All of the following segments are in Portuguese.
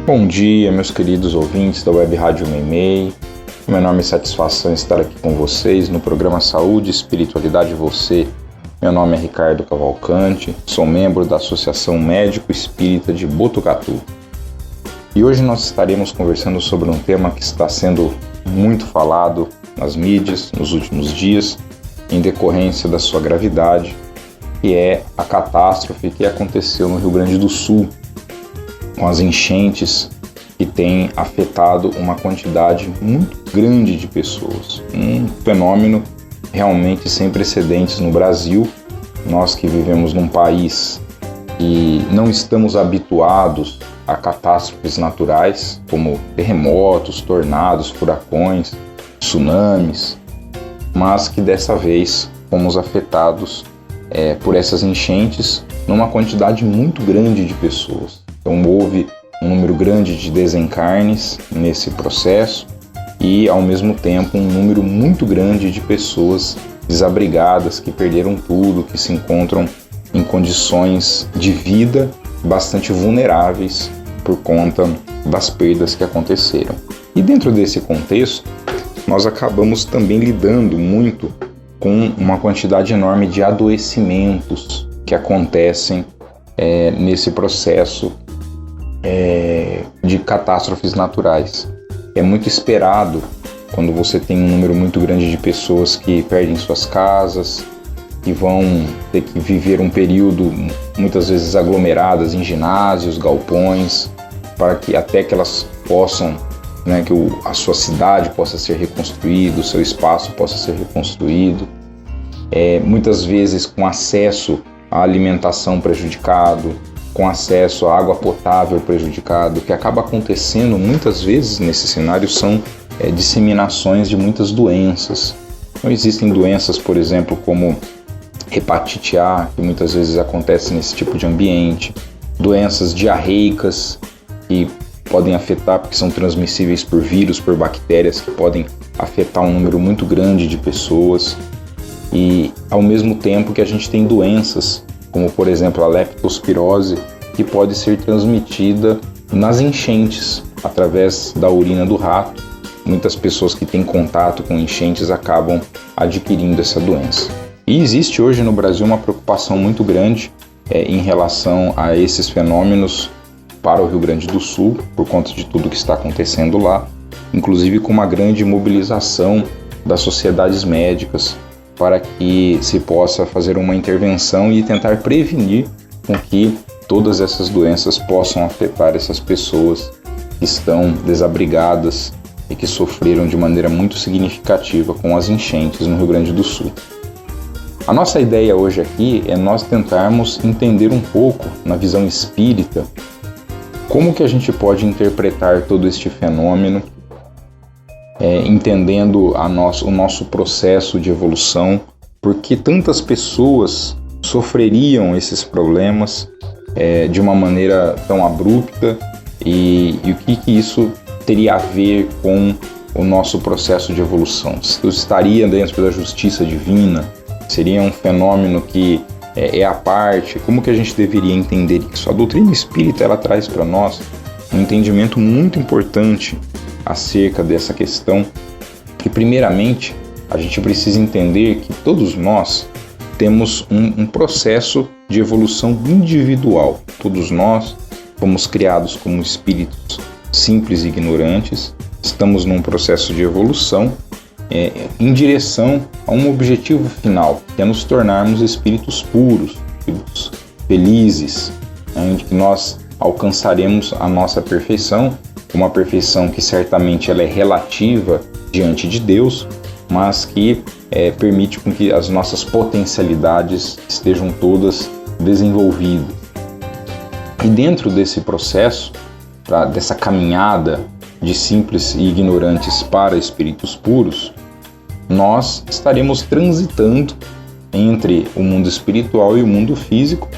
Bom dia, meus queridos ouvintes da Web Rádio Meimei. É uma enorme satisfação estar aqui com vocês no programa Saúde e Espiritualidade Você. Meu nome é Ricardo Cavalcante, sou membro da Associação Médico Espírita de Botucatu. E hoje nós estaremos conversando sobre um tema que está sendo muito falado nas mídias nos últimos dias, em decorrência da sua gravidade, que é a catástrofe que aconteceu no Rio Grande do Sul, com as enchentes que têm afetado uma quantidade muito grande de pessoas. Um fenômeno realmente sem precedentes no Brasil. Nós que vivemos num país e não estamos habituados a catástrofes naturais, como terremotos, tornados, furacões, tsunamis, mas que dessa vez fomos afetados por essas enchentes numa quantidade muito grande de pessoas. Então houve um número grande de desencarnes nesse processo e, ao mesmo tempo, um número muito grande de pessoas desabrigadas que perderam tudo, que se encontram em condições de vida bastante vulneráveis por conta das perdas que aconteceram. E dentro desse contexto, nós acabamos também lidando muito com uma quantidade enorme de adoecimentos que acontecem nesse processo de catástrofes naturais. É muito esperado quando você tem um número muito grande de pessoas que perdem suas casas, que vão ter que viver um período muitas vezes aglomeradas em ginásios, galpões, para que até que elas possam, que a sua cidade possa ser reconstruída, o seu espaço possa ser reconstruído. Muitas vezes com acesso à alimentação prejudicado, com acesso à água potável prejudicado. O que acaba acontecendo muitas vezes nesse cenário são disseminações de muitas doenças. Então existem doenças, por exemplo, como hepatite A, que muitas vezes acontece nesse tipo de ambiente, doenças diarreicas que podem afetar porque são transmissíveis por vírus, por bactérias, que podem afetar um número muito grande de pessoas. E ao mesmo tempo que a gente tem doenças como, por exemplo, a leptospirose, que pode ser transmitida nas enchentes, através da urina do rato. Muitas pessoas que têm contato com enchentes acabam adquirindo essa doença. E existe hoje no Brasil uma preocupação muito grande em relação a esses fenômenos para o Rio Grande do Sul, por conta de tudo que está acontecendo lá, inclusive com uma grande mobilização das sociedades médicas, para que se possa fazer uma intervenção e tentar prevenir com que todas essas doenças possam afetar essas pessoas que estão desabrigadas e que sofreram de maneira muito significativa com as enchentes no Rio Grande do Sul. A nossa ideia hoje aqui é nós tentarmos entender um pouco, na visão espírita, como que a gente pode interpretar todo este fenômeno, entendendo o nosso processo de evolução, porque tantas pessoas sofreriam esses problemas de uma maneira tão abrupta e o que isso teria a ver com o nosso processo de evolução. Isso estaria dentro da justiça divina? Seria um fenômeno que é à parte? Como que a gente deveria entender isso? A doutrina espírita ela traz para nós um entendimento muito importante acerca dessa questão, que primeiramente a gente precisa entender que todos nós temos um processo de evolução individual. Todos nós fomos criados como espíritos simples e ignorantes, estamos num processo de evolução em direção a um objetivo final, que é nos tornarmos espíritos puros, espíritos felizes, onde nós alcançaremos a nossa perfeição, uma perfeição que certamente ela é relativa diante de Deus, mas que permite com que as nossas potencialidades estejam todas desenvolvidas. E dentro desse processo, dessa caminhada de simples e ignorantes para espíritos puros, nós estaremos transitando entre o mundo espiritual e o mundo físico,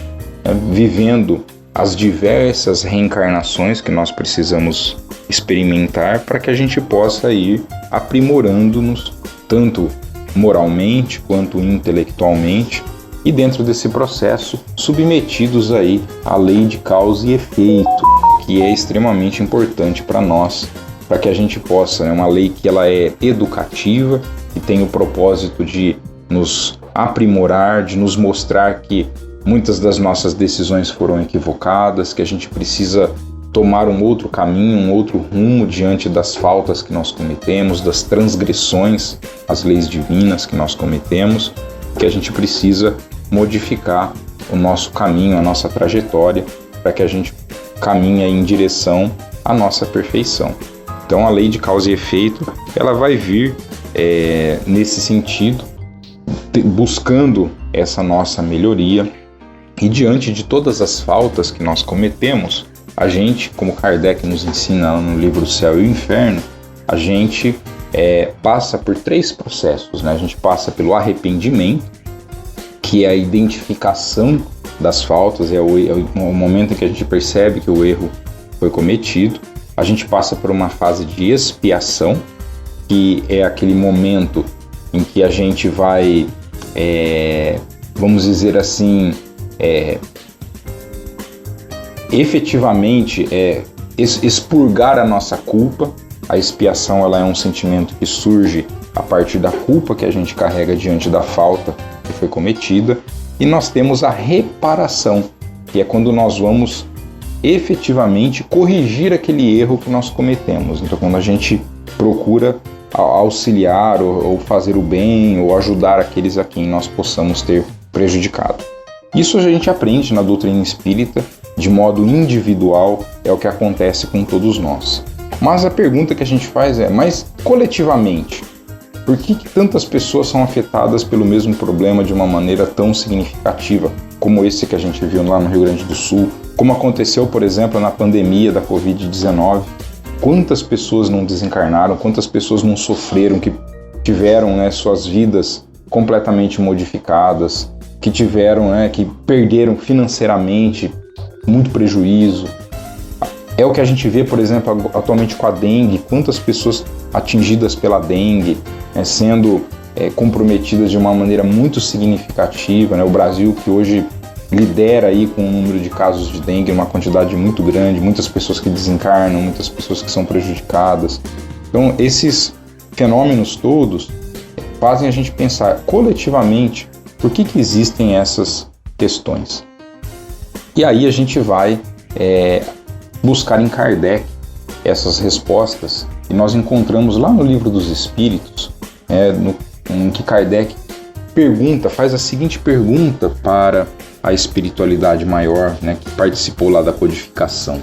vivendo as diversas reencarnações que nós precisamos experimentar para que a gente possa ir aprimorando-nos tanto moralmente quanto intelectualmente e dentro desse processo submetidos aí à lei de causa e efeito, que é extremamente importante para nós, para que a gente possa, né, uma lei que ela é educativa, que tem o propósito de nos aprimorar, de nos mostrar que muitas das nossas decisões foram equivocadas, que a gente precisa tomar um outro caminho, um outro rumo diante das faltas que nós cometemos, das transgressões às leis divinas que nós cometemos, que a gente precisa modificar o nosso caminho, a nossa trajetória, para que a gente caminhe em direção à nossa perfeição. Então a lei de causa e efeito, ela vai vir nesse sentido, buscando essa nossa melhoria, e diante de todas as faltas que nós cometemos, a gente, como Kardec nos ensina no livro Céu e o Inferno, a gente passa por 3 processos, né? A gente passa pelo arrependimento, que é a identificação das faltas, é o momento em que a gente percebe que o erro foi cometido. A gente passa por uma fase de expiação, que é aquele momento em que a gente vai, vamos dizer assim, efetivamente expurgar a nossa culpa. A expiação, ela é um sentimento que surge a partir da culpa que a gente carrega diante da falta que foi cometida. E nós temos a reparação, que é quando nós vamos efetivamente corrigir aquele erro que nós cometemos. Então, quando a gente procura auxiliar ou fazer o bem ou ajudar aqueles a quem nós possamos ter prejudicado. Isso a gente aprende na doutrina espírita de modo individual, é o que acontece com todos nós. Mas a pergunta que a gente faz é, mas coletivamente, por que tantas pessoas são afetadas pelo mesmo problema de uma maneira tão significativa, como esse que a gente viu lá no Rio Grande do Sul, como aconteceu, por exemplo, na pandemia da Covid-19? Quantas pessoas não desencarnaram, quantas pessoas não sofreram, que tiveram, né, suas vidas completamente modificadas, que tiveram, né, que perderam financeiramente, muito prejuízo. É o que a gente vê, por exemplo, atualmente com a dengue, quantas pessoas atingidas pela dengue, né, sendo comprometidas de uma maneira muito significativa, né? O Brasil, que hoje lidera aí com um número de casos de dengue, uma quantidade muito grande, muitas pessoas que desencarnam, muitas pessoas que são prejudicadas. Então, esses fenômenos todos fazem a gente pensar coletivamente por que existem essas questões. E aí a gente vai buscar em Kardec essas respostas, e nós encontramos lá no Livro dos Espíritos, em que Kardec faz a seguinte pergunta para a espiritualidade maior, né, que participou lá da codificação.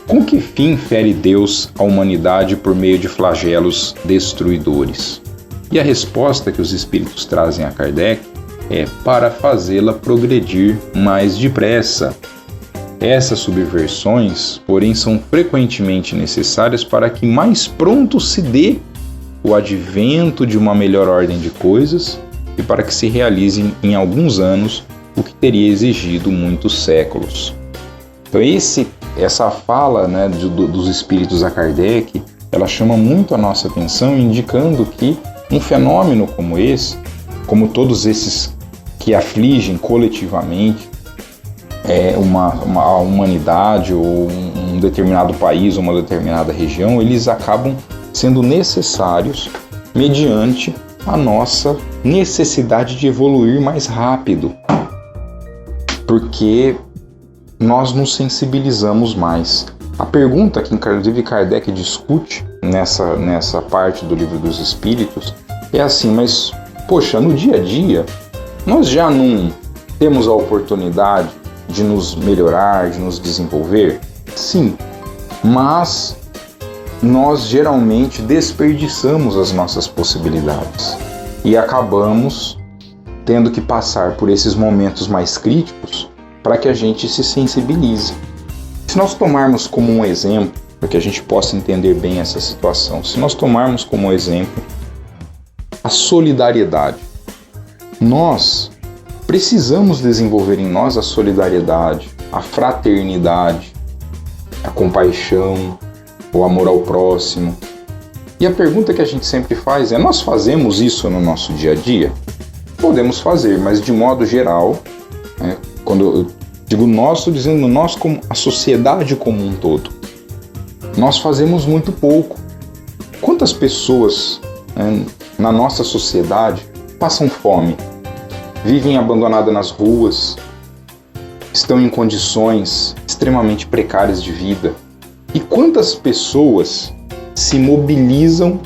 Com que fim fere Deus a humanidade por meio de flagelos destruidores? E a resposta que os espíritos trazem a Kardec é para fazê-la progredir mais depressa. Essas subversões, porém, são frequentemente necessárias para que mais pronto se dê o advento de uma melhor ordem de coisas e para que se realizem em alguns anos o que teria exigido muitos séculos. Então essa fala, né, dos espíritos a Kardec, ela chama muito a nossa atenção, indicando que um fenômeno como esse, como todos esses que afligem coletivamente a humanidade ou um determinado país ou uma determinada região, eles acabam sendo necessários mediante a nossa necessidade de evoluir mais rápido, porque nós nos sensibilizamos mais. A pergunta que inclusive Kardec discute nessa parte do Livro dos Espíritos é assim, mas poxa, no dia a dia nós já não temos a oportunidade de nos melhorar, de nos desenvolver? Sim, mas nós geralmente desperdiçamos as nossas possibilidades e acabamos tendo que passar por esses momentos mais críticos para que a gente se sensibilize. Se nós tomarmos como um exemplo, para que a gente possa entender bem essa situação, se nós tomarmos como exemplo a solidariedade, nós precisamos desenvolver em nós a solidariedade, a fraternidade, a compaixão, o amor ao próximo. E a pergunta que a gente sempre faz é: nós fazemos isso no nosso dia a dia? Podemos fazer, mas de modo geral, né, quando eu digo nós, estou dizendo nós como a sociedade como um todo. nós fazemos muito pouco. Quantas pessoas, né, na nossa sociedade passam fome, vivem abandonadas nas ruas, estão em condições extremamente precárias de vida? E quantas pessoas se mobilizam,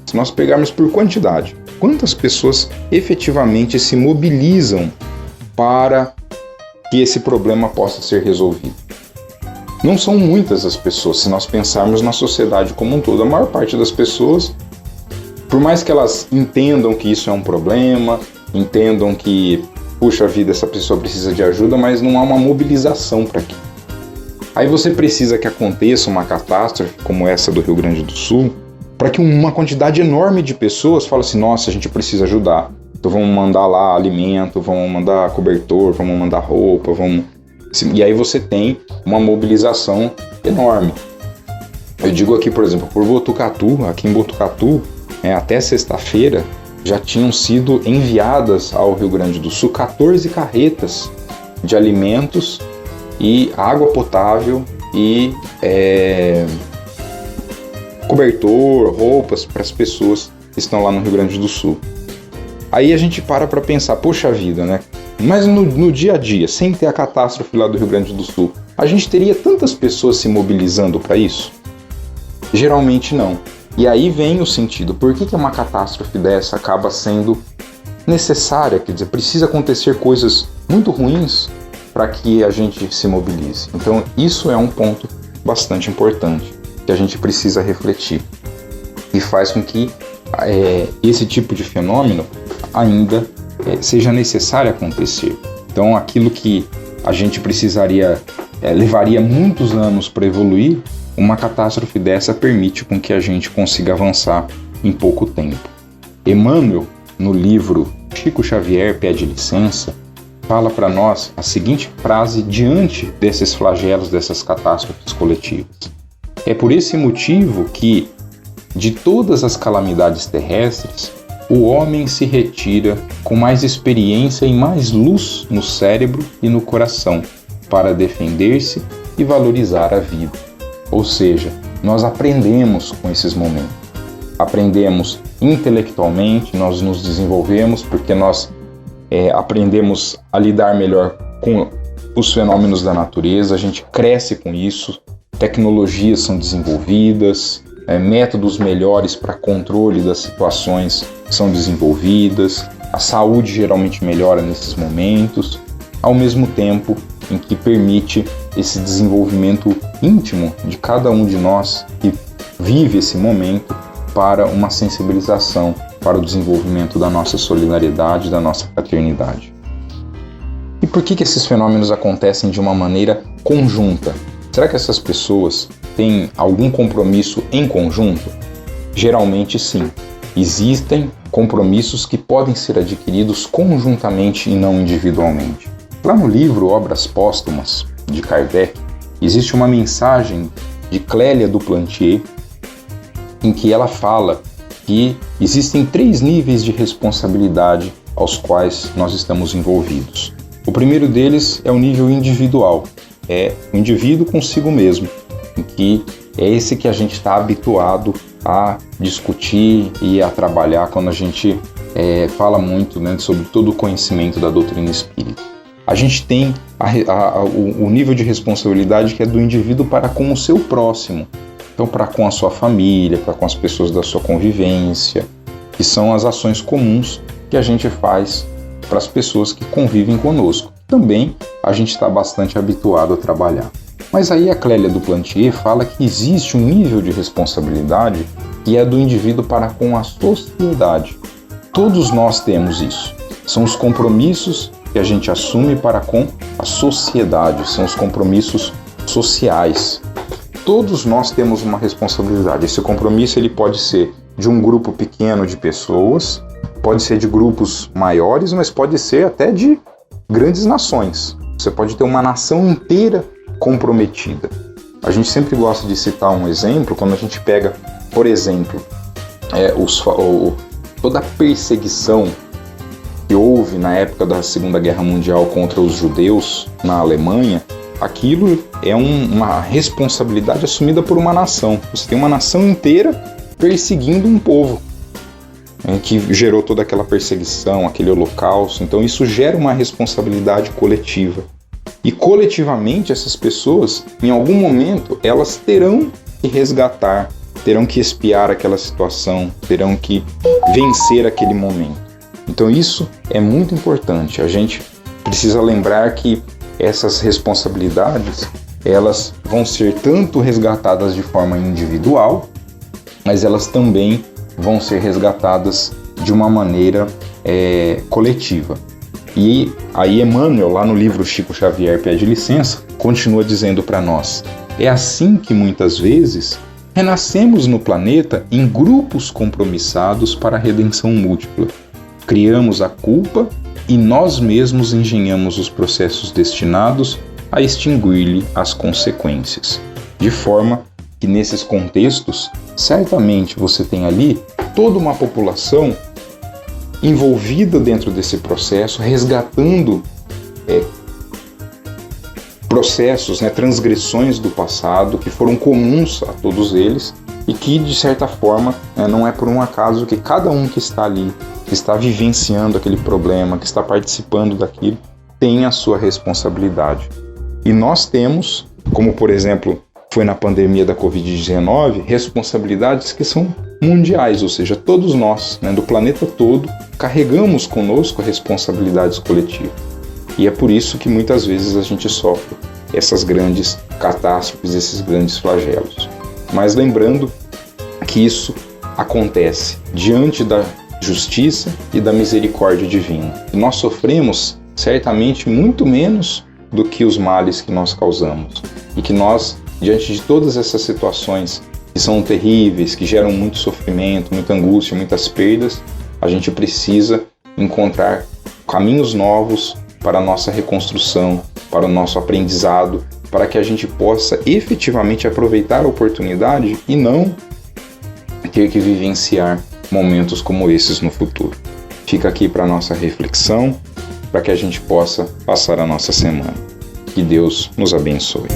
se nós pegarmos por quantidade, quantas pessoas efetivamente se mobilizam para que esse problema possa ser resolvido? Não são muitas as pessoas, se nós pensarmos na sociedade como um todo. A maior parte das pessoas, por mais que elas entendam que isso é um problema, entendam que, puxa vida, essa pessoa precisa de ajuda, mas não há uma mobilização para aquilo. Aí você precisa que aconteça uma catástrofe como essa do Rio Grande do Sul, para que uma quantidade enorme de pessoas fale assim, nossa, a gente precisa ajudar. Então vamos mandar lá alimento, vamos mandar cobertor, vamos mandar roupa, vamos... E aí você tem uma mobilização enorme. Eu digo aqui, por exemplo, por Botucatu, aqui em Botucatu, até sexta-feira, já tinham sido enviadas ao Rio Grande do Sul 14 carretas de alimentos e água potável e cobertor, roupas para as pessoas que estão lá no Rio Grande do Sul. Aí a gente para pensar, poxa vida, né? Mas no dia a dia, sem ter a catástrofe lá do Rio Grande do Sul, a gente teria tantas pessoas se mobilizando para isso? Geralmente não. E aí vem o sentido, por que uma catástrofe dessa acaba sendo necessária? Quer dizer, precisa acontecer coisas muito ruins para que a gente se mobilize. Então isso é um ponto bastante importante que a gente precisa refletir e faz com que esse tipo de fenômeno ainda seja necessário acontecer. Então aquilo que a gente precisaria, levaria muitos anos para evoluir, uma catástrofe dessa permite com que a gente consiga avançar em pouco tempo. Emmanuel, no livro Chico Xavier Pede Licença, fala para nós a seguinte frase diante desses flagelos, dessas catástrofes coletivas. É por esse motivo que, de todas as calamidades terrestres, o homem se retira com mais experiência e mais luz no cérebro e no coração para defender-se e valorizar a vida. Ou seja, nós aprendemos com esses momentos. Aprendemos intelectualmente, nós nos desenvolvemos porque nós aprendemos a lidar melhor com os fenômenos da natureza, a gente cresce com isso, tecnologias são desenvolvidas, métodos melhores para controle das situações são desenvolvidas, a saúde geralmente melhora nesses momentos, ao mesmo tempo em que permite esse desenvolvimento íntimo de cada um de nós que vive esse momento para uma sensibilização para o desenvolvimento da nossa solidariedade, da nossa fraternidade. E por que esses fenômenos acontecem de uma maneira conjunta? Será que essas pessoas têm algum compromisso em conjunto? Geralmente sim. Existem compromissos que podem ser adquiridos conjuntamente e não individualmente. Lá no livro Obras Póstumas, de Kardec, existe uma mensagem de Clélia Duplantier em que ela fala que existem 3 níveis de responsabilidade aos quais nós estamos envolvidos. O primeiro deles é o nível individual, é o indivíduo consigo mesmo, em que é esse que a gente está habituado a discutir e a trabalhar quando a gente fala muito, né, sobre todo o conhecimento da doutrina espírita. A gente tem o nível de responsabilidade que é do indivíduo para com o seu próximo, então para com a sua família, para com as pessoas da sua convivência, que são as ações comuns que a gente faz para as pessoas que convivem conosco. Também a gente está bastante habituado a trabalhar. Mas aí a Clélia Duplantier fala que existe um nível de responsabilidade que é do indivíduo para com a sociedade. Todos nós temos isso. São os compromissos que a gente assume para com a sociedade, são os compromissos sociais. Todos nós temos uma responsabilidade. Esse compromisso ele pode ser de um grupo pequeno de pessoas, pode ser de grupos maiores, mas pode ser até de grandes nações. Você pode ter uma nação inteira comprometida. A gente sempre gosta de citar um exemplo quando a gente pega, por exemplo, toda a perseguição que houve na época da Segunda Guerra Mundial contra os judeus na Alemanha. aquilo é uma responsabilidade assumida por uma nação. Você tem uma nação inteira perseguindo um povo, que gerou toda aquela perseguição, aquele holocausto. Então isso gera uma responsabilidade coletiva. E coletivamente essas pessoas, em algum momento, elas terão que resgatar, terão que expiar aquela situação, terão que vencer aquele momento. Então isso é muito importante. A gente precisa lembrar que essas responsabilidades, elas vão ser tanto resgatadas de forma individual, mas elas também vão ser resgatadas de uma maneira coletiva. E aí Emmanuel, lá no livro Chico Xavier Pede Licença, continua dizendo para nós: é assim que muitas vezes renascemos no planeta em grupos compromissados para a redenção múltipla. Criamos a culpa e nós mesmos engenhamos os processos destinados a extinguir-lhe as consequências. De forma que nesses contextos, certamente você tem ali toda uma população envolvida dentro desse processo, resgatando processos, transgressões do passado que foram comuns a todos eles e que, de certa forma, não é por um acaso que cada um que está ali, que está vivenciando aquele problema, que está participando daquilo, tem a sua responsabilidade. E nós temos, como por exemplo foi na pandemia da Covid-19, responsabilidades que são mundiais, ou seja, todos nós, do planeta todo, carregamos conosco responsabilidades coletivas. E é por isso que muitas vezes a gente sofre essas grandes catástrofes, esses grandes flagelos. Mas lembrando que isso acontece diante da justiça e da misericórdia divina. E nós sofremos certamente muito menos do que os males que nós causamos. E que nós, diante de todas essas situações que são terríveis, que geram muito sofrimento, muita angústia, muitas perdas, a gente precisa encontrar caminhos novos para a nossa reconstrução, para o nosso aprendizado, para que a gente possa efetivamente aproveitar a oportunidade e não ter que vivenciar momentos como esses no futuro. Fica aqui para a nossa reflexão, para que a gente possa passar a nossa semana. Que Deus nos abençoe.